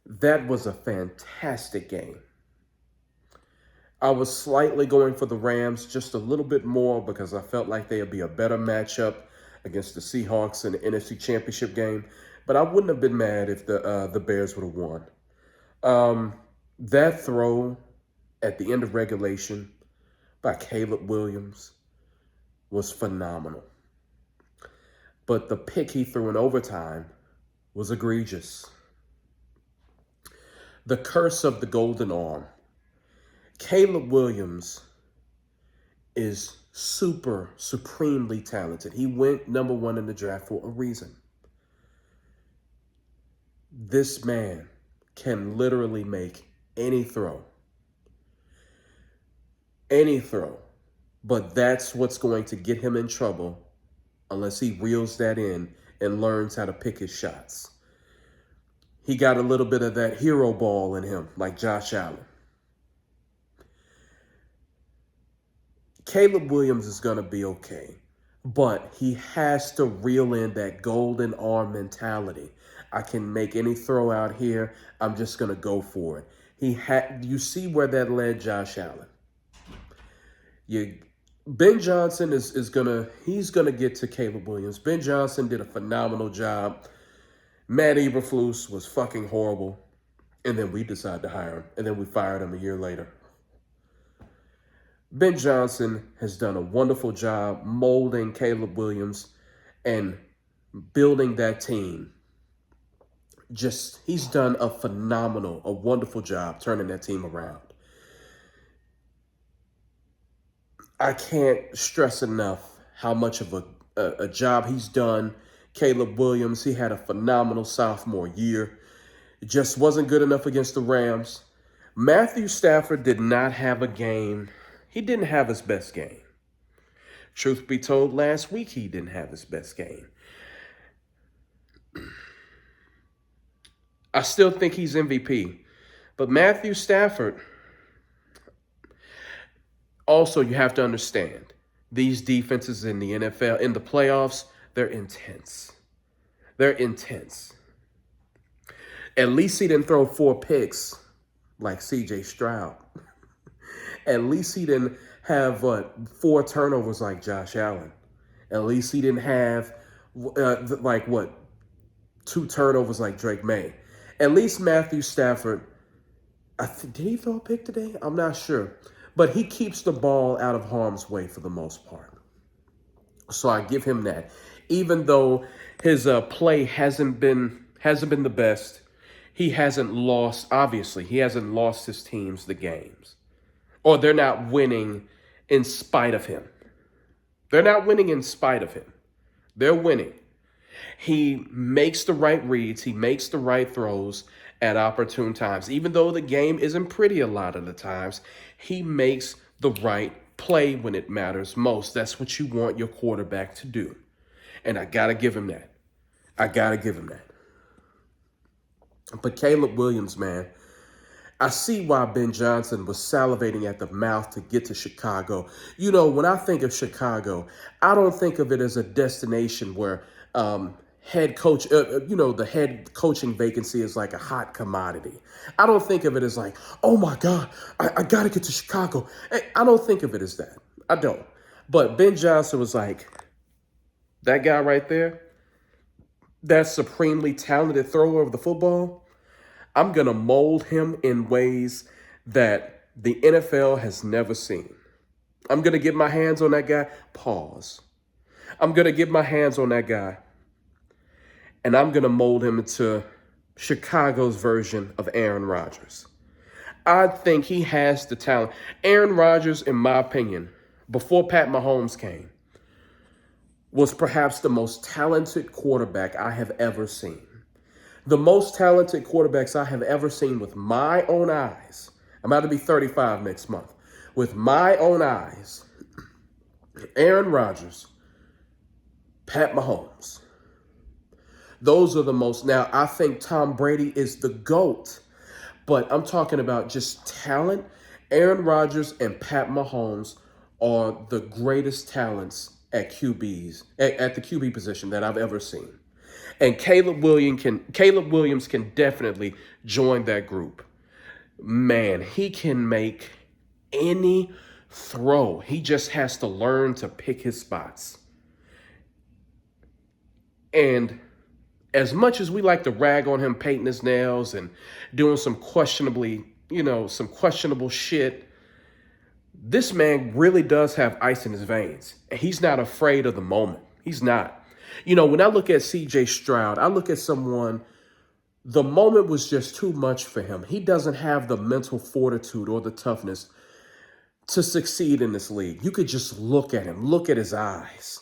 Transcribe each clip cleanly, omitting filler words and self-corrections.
That was a fantastic game. I was slightly going for the Rams just a little bit more because I felt like they'd be a better matchup against the Seahawks in the NFC Championship game. But I wouldn't have been mad if the Bears would have won. Um, that throw at the end of regulation by Caleb Williams was phenomenal. But the pick he threw in overtime was egregious. The curse of the golden arm. Caleb Williams is supremely talented. He went number one in the draft for a reason. This man can literally make any throw. Any throw. But that's what's going to get him in trouble unless he reels that in and learns how to pick his shots. He got a little bit of that hero ball in him, like Josh Allen. Caleb Williams is going to be okay, but he has to reel in that golden arm mentality. I can make any throw out here. I'm just going to go for it. You see where that led Josh Allen. Ben Johnson he's gonna get to Caleb Williams. Ben Johnson did a phenomenal job. Matt Eberflus was fucking horrible. And then we decided to hire him. And then we fired him a year later. Ben Johnson has done a wonderful job molding Caleb Williams and building that team. He's done a wonderful job turning that team around. I can't stress enough how much of a job he's done. Caleb Williams, he had a phenomenal sophomore year. It just wasn't good enough against the Rams. Matthew Stafford did not have a game. He didn't have his best game. Truth be told, last week he didn't have his best game. I still think he's MVP. But Matthew Stafford, also you have to understand, these defenses in the NFL, in the playoffs, they're intense. They're intense. At least he didn't throw 4 picks like C.J. Stroud. At least he didn't have 4 turnovers like Josh Allen. At least he didn't have 2 turnovers like Drake May. At least Matthew Stafford, did he throw a pick today? I'm not sure. But he keeps the ball out of harm's way for the most part. So I give him that. Even though his play hasn't been the best, he hasn't lost his teams the games. Or they're not winning in spite of him. They're not winning in spite of him. They're winning. He makes the right reads. He makes the right throws at opportune times. Even though the game isn't pretty a lot of the times, he makes the right play when it matters most. That's what you want your quarterback to do. And I got to give him that. But Caleb Williams, man, I see why Ben Johnson was salivating at the mouth to get to Chicago. You know, when I think of Chicago, I don't think of it as a destination where head coach, the head coaching vacancy is like a hot commodity. I don't think of it as like, oh my God, I got to get to Chicago. I don't think of it as that. I don't. But Ben Johnson was like, that guy right there, that supremely talented thrower of the football, I'm going to mold him in ways that the NFL has never seen. I'm going to get my hands on that guy. Pause. I'm going to get my hands on that guy, and I'm going to mold him into Chicago's version of Aaron Rodgers. I think he has the talent. Aaron Rodgers, in my opinion, before Pat Mahomes came, was perhaps the most talented quarterback I have ever seen. The most talented quarterbacks I have ever seen with my own eyes. I'm about to be 35 next month. With my own eyes, Aaron Rodgers, Pat Mahomes. Those are the most. Now, I think Tom Brady is the GOAT, but I'm talking about just talent. Aaron Rodgers and Pat Mahomes are the greatest talents at QBs, at the QB position that I've ever seen. And Caleb Williams can definitely join that group. Man, he can make any throw. He just has to learn to pick his spots. And as much as we like to rag on him painting his nails and doing some questionable shit, this man really does have ice in his veins. And he's not afraid of the moment. He's not. When I look at CJ Stroud, I look at someone, the moment was just too much for him. He doesn't have the mental fortitude or the toughness to succeed in this league. You could just look at him, look at his eyes.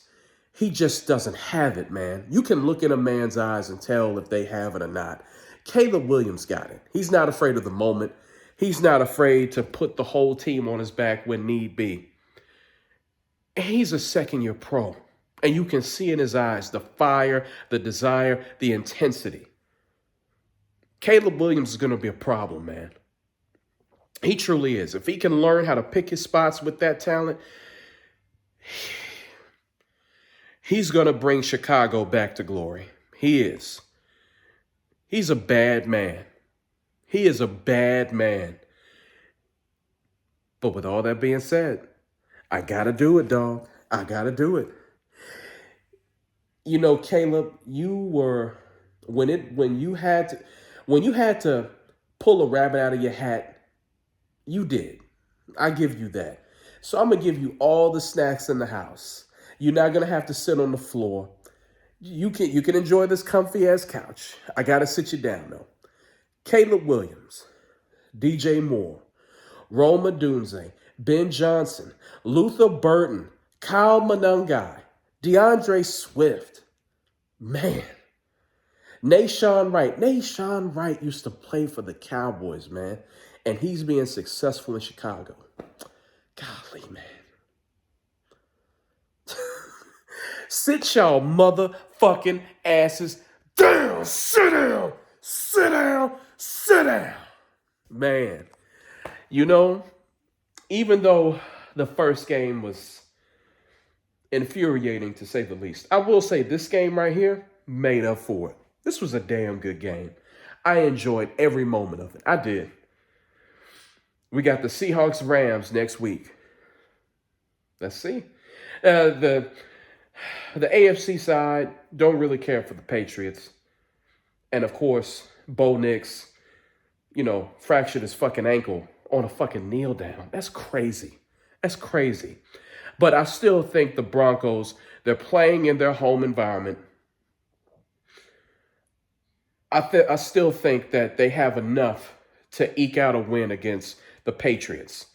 He just doesn't have it, man. You can look in a man's eyes and tell if they have it or not. Caleb Williams got it. He's not afraid of the moment. He's not afraid to put the whole team on his back when need be. And he's a second-year pro. And you can see in his eyes the fire, the desire, the intensity. Caleb Williams is going to be a problem, man. He truly is. If he can learn how to pick his spots with that talent, he's going to bring Chicago back to glory. He is. He's a bad man. He is a bad man. But with all that being said, I got to do it, dog. I got to do it. Caleb, you were when you had to pull a rabbit out of your hat, you did. I give you that. So I'm going to give you all the snacks in the house. You're not going to have to sit on the floor. You can enjoy this comfy ass couch. I got to sit you down though. Caleb Williams, DJ Moore, Roma Dunze, Ben Johnson, Luther Burton, Kyle Monangai, DeAndre Swift. Man. Nahshon Wright. Nahshon Wright used to play for the Cowboys, man. And he's being successful in Chicago. Golly, man. Sit y'all motherfucking asses down. Sit down. Sit down. Sit down. Man. Even though the first game was infuriating to say the least, I will say this game right here made up for it. This was a damn good game. I enjoyed every moment of it. I did. We got the Seahawks-Rams next week. Let's see. The AFC side don't really care for the Patriots. And, of course, Bo Nix, fractured his fucking ankle on a fucking kneel down. That's crazy. That's crazy. But I still think the Broncos, they're playing in their home environment. I still think that they have enough to eke out a win against the Patriots.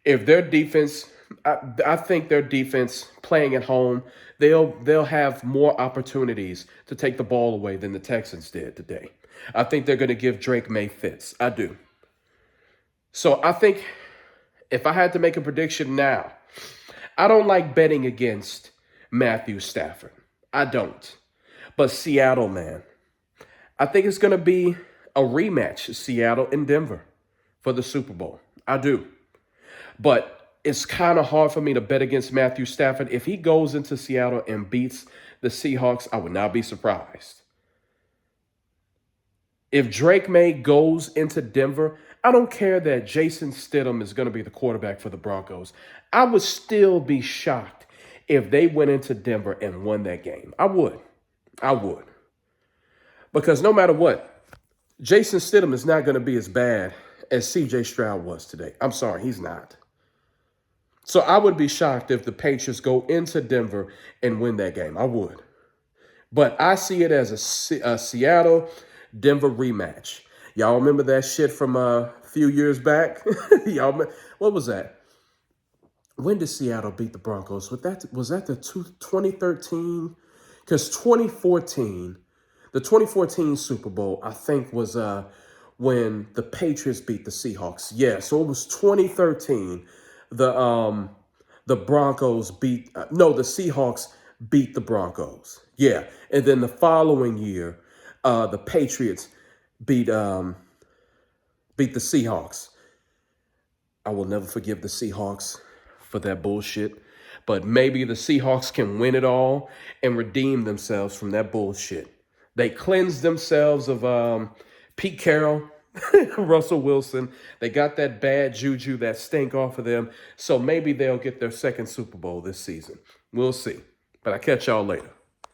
If their defense, I think their defense playing at home, they'll have more opportunities to take the ball away than the Texans did today. I think they're going to give Drake May fits. I do. So I think if I had to make a prediction now, I don't like betting against Matthew Stafford. I don't. But Seattle, man, I think it's going to be a rematch, Seattle and Denver, for the Super Bowl. I do. But it's kind of hard for me to bet against Matthew Stafford. If he goes into Seattle and beats the Seahawks, I would not be surprised. If Drake May goes into Denver, I don't care that Jason Stidham is going to be the quarterback for the Broncos. I would still be shocked if they went into Denver and won that game. I would. Because no matter what, Jason Stidham is not going to be as bad as CJ Stroud was today. I'm sorry, he's not. So I would be shocked if the Patriots go into Denver and win that game. I would. But I see it as a Seattle-Denver rematch. Y'all remember that shit from a few years back? What was that? When did Seattle beat the Broncos? Was that the 2013? Because 2014, the 2014 Super Bowl, I think, was when the Patriots beat the Seahawks. Yeah, so it was 2013. The Broncos beat the Seahawks beat the Broncos. Yeah, and then the following year, the Patriots beat the Seahawks. I will never forgive the Seahawks for that bullshit. But maybe the Seahawks can win it all and redeem themselves from that bullshit. They cleansed themselves of Pete Carroll, Russell Wilson. They got that bad juju, that stink off of them. So maybe they'll get their second Super Bowl this season. We'll see. But I catch y'all later.